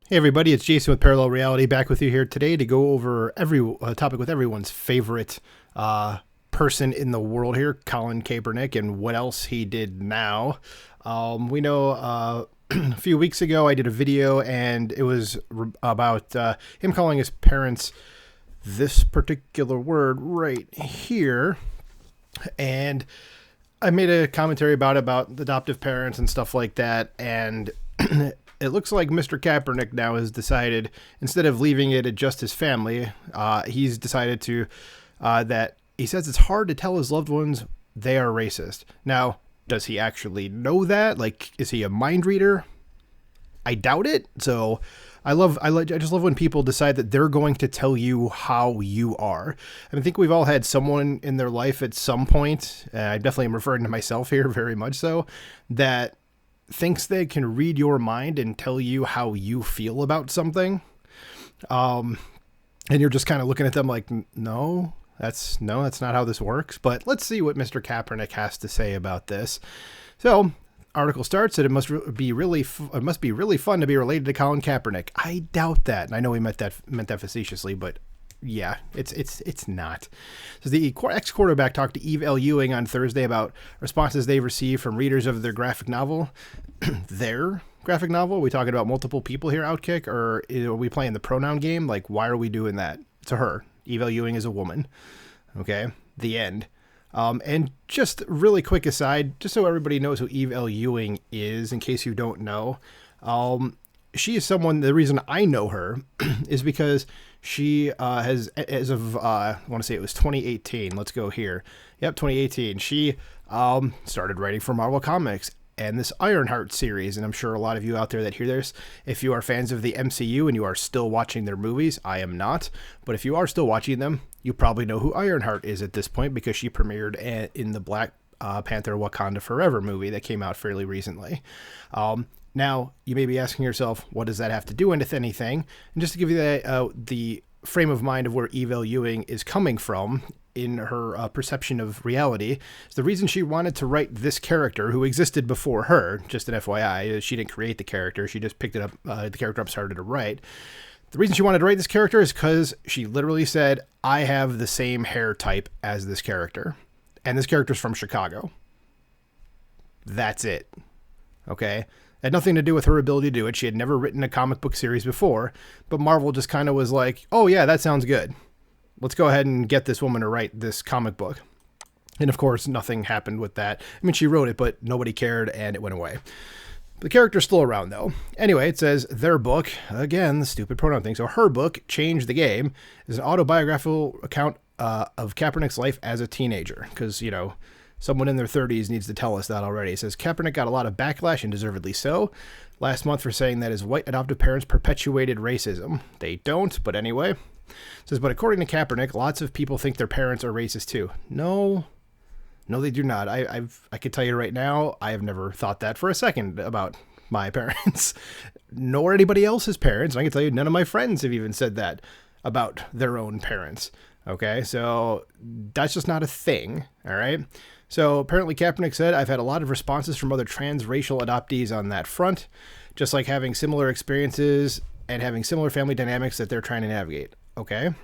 Hey everybody, it's Jason with Parallel Reality back with you here today to go over every topic with everyone's favorite person in the world here, Colin Kaepernick, and what else he did now. We know a few weeks ago I did a video and it was about him calling his parents this particular word right here, and I made a commentary about adoptive parents and stuff like that, and it looks like Mr. Kaepernick now has decided, instead of leaving it at just his family, he's decided to, that he says it's hard to tell his loved ones they are racist. Now, does he actually know that? Like, is he a mind reader? I doubt it. So I just love when people decide that they're going to tell you how you are. And I think we've all had someone in their life at some point, I definitely am referring to myself here very much so, that thinks they can read your mind and tell you how you feel about something. And you're just kind of looking at them like, no, that's not how this works. But let's see what Mr. Kaepernick has to say about this. So, article starts that it must be really fun to be related to Colin Kaepernick. I doubt that. And I know he meant that facetiously, but yeah, it's not. So the ex-quarterback talked to Ewing on Thursday about responses they've received from readers of their graphic novel. Their graphic novel? Are we talking about multiple people here, Outkick? Or are we playing the pronoun game? Like, why are we doing that? It's a her. Ewing is a woman. Okay, the end. And just really quick aside, just so everybody knows who Ewing is, in case you don't know, she is someone, the reason I know her is because she has, as of, I want to say it was 2018. Let's go here. Yep, 2018. She started writing for Marvel Comics and this Ironheart series. And I'm sure a lot of you out there that hear this, if you are fans of the MCU and you are still watching their movies, I am not. But if you are still watching them, you probably know who Ironheart is at this point because she premiered in the Black Panther Wakanda Forever movie that came out fairly recently. Now, you may be asking yourself, what does that have to do with anything? And just to give you the frame of mind of where Ewing is coming from in her perception of reality, is the reason she wanted to write this character who existed before her, just an FYI, she didn't create the character, she just picked it up, the character up, started to write. The reason she wanted to write this character is because she literally said, I have the same hair type as this character. And this character's from Chicago. That's it. Okay? Had nothing to do with her ability to do it. She had never written a comic book series before, but Marvel just kind of was like, oh yeah, that sounds good. Let's go ahead and get this woman to write this comic book. And of course, nothing happened with that. I mean, she wrote it, but nobody cared and it went away. The character's still around though. Anyway, it says their book, again, the stupid pronoun thing. So her book, Change the Game, is an autobiographical account of Kaepernick's life as a teenager. Because, you know, someone in their 30s needs to tell us that already. It says Kaepernick got a lot of backlash, and deservedly so, last month for saying that his white adoptive parents perpetuated racism. They don't, but anyway. It says, but according to Kaepernick, lots of people think their parents are racist too. No, they do not. I can tell you right now, I have never thought that for a second about my parents, nor anybody else's parents. And I can tell you none of my friends have even said that about their own parents. Okay, so that's just not a thing, all right? So apparently Kaepernick said, I've had a lot of responses from other transracial adoptees on that front, just like having similar experiences and having similar family dynamics that they're trying to navigate. Okay.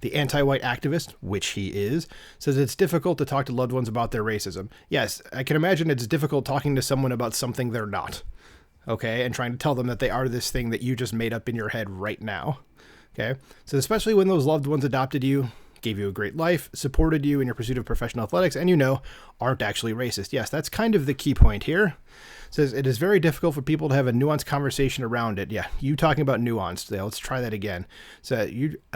The anti-white activist, which he is, says it's difficult to talk to loved ones about their racism. Yes, I can imagine it's difficult talking to someone about something they're not. Okay, and trying to tell them that they are this thing that you just made up in your head right now. Okay, so especially when those loved ones adopted you, gave you a great life, supported you in your pursuit of professional athletics, and aren't actually racist. Yes, that's kind of the key point here. It says it is very difficult for people to have a nuanced conversation around it. Yeah, you talking about nuanced. Let's try that again. So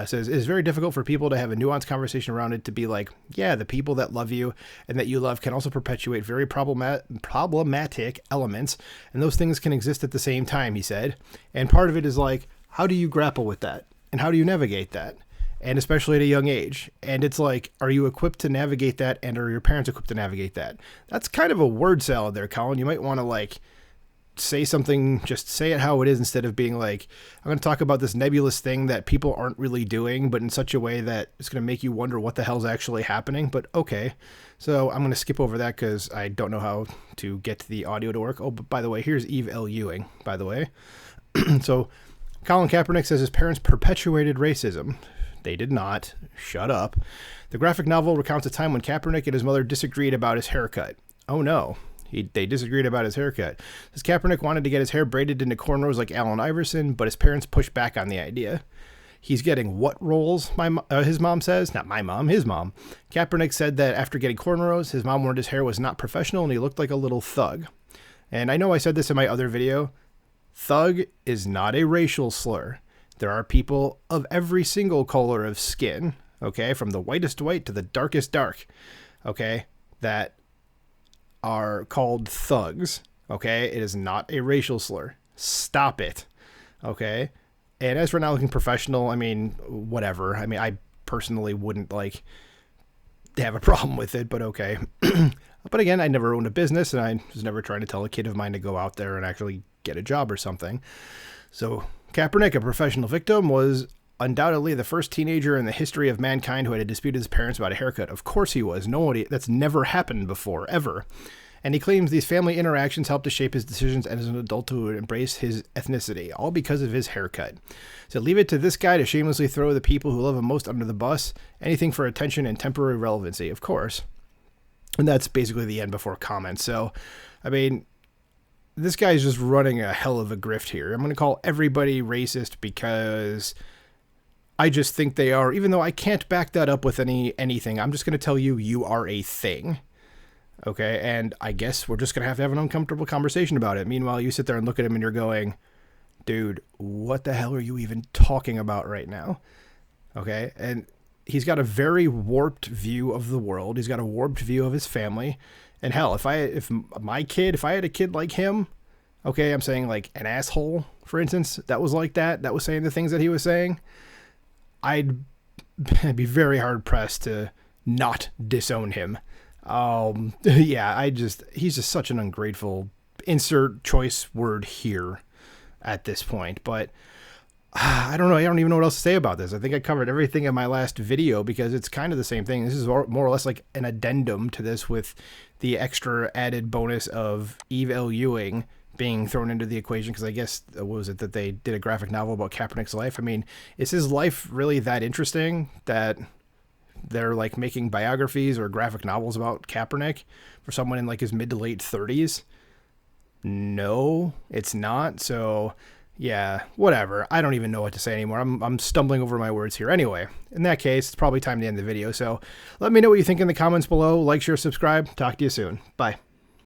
says it is very difficult for people to have a nuanced conversation around it, to be like, yeah, the people that love you and that you love can also perpetuate very problematic elements, and those things can exist at the same time, he said. And part of it is like, how do you grapple with that? And how do you navigate that? And especially at a young age. And it's like, are you equipped to navigate that? And are your parents equipped to navigate that? That's kind of a word salad there, Colin. You might want to say something, just say it how it is, instead of being like, I'm going to talk about this nebulous thing that people aren't really doing, but in such a way that it's going to make you wonder what the hell's actually happening. But okay. So I'm going to skip over that because I don't know how to get the audio to work. Oh, but by the way, here's Ewing, by the way. So Colin Kaepernick says his parents perpetuated racism. They did not. Shut up. The graphic novel recounts a time when Kaepernick and his mother disagreed about his haircut. Oh no. They disagreed about his haircut. Says Kaepernick wanted to get his hair braided into cornrows like Allen Iverson, but his parents pushed back on the idea. He's getting what roles, his mom says? Not my mom, his mom. Kaepernick said that after getting cornrows, his mom warned his hair was not professional and he looked like a little thug. And I know I said this in my other video. Thug is not a racial slur. There are people of every single color of skin, okay, from the whitest white to the darkest dark, okay, that are called thugs, okay? It is not a racial slur. Stop it, okay? And as for not looking professional, I mean, whatever. I mean, I personally wouldn't, like, have a problem with it, but okay. But again, I never owned a business, and I was never trying to tell a kid of mine to go out there and actually get a job or something. So Kaepernick, a professional victim, was undoubtedly the first teenager in the history of mankind who had disputed his parents about a haircut. Of course he was. Nobody, that's never happened before, ever. And he claims these family interactions helped to shape his decisions as an adult to embrace his ethnicity, all because of his haircut. So leave it to this guy to shamelessly throw the people who love him most under the bus, anything for attention and temporary relevancy, of course. And that's basically the end before comments. So, I mean, this guy's just running a hell of a grift here. I'm going to call everybody racist because I just think they are, even though I can't back that up with anything. I'm just going to tell you, you are a thing. Okay, and I guess we're just going to have an uncomfortable conversation about it. Meanwhile, you sit there and look at him and you're going, dude, what the hell are you even talking about right now? Okay, and he's got a very warped view of the world. He's got a warped view of his family. And hell, if I had a kid like him, okay, I'm saying like an asshole, for instance, that was like that was saying the things that he was saying, I'd be very hard pressed to not disown him. Yeah, he's just such an ungrateful, insert choice word here at this point, but I don't know. I don't even know what else to say about this. I think I covered everything in my last video because it's kind of the same thing. This is more or less like an addendum to this with the extra added bonus of Ewing being thrown into the equation because I guess, what was it, that they did a graphic novel about Kaepernick's life? I mean, is his life really that interesting that they're like making biographies or graphic novels about Kaepernick for someone in like his mid to late 30s? No, it's not. So yeah, whatever. I don't even know what to say anymore. I'm stumbling over my words here. Anyway, in that case, it's probably time to end the video. So let me know what you think in the comments below. Like, share, subscribe. Talk to you soon. Bye.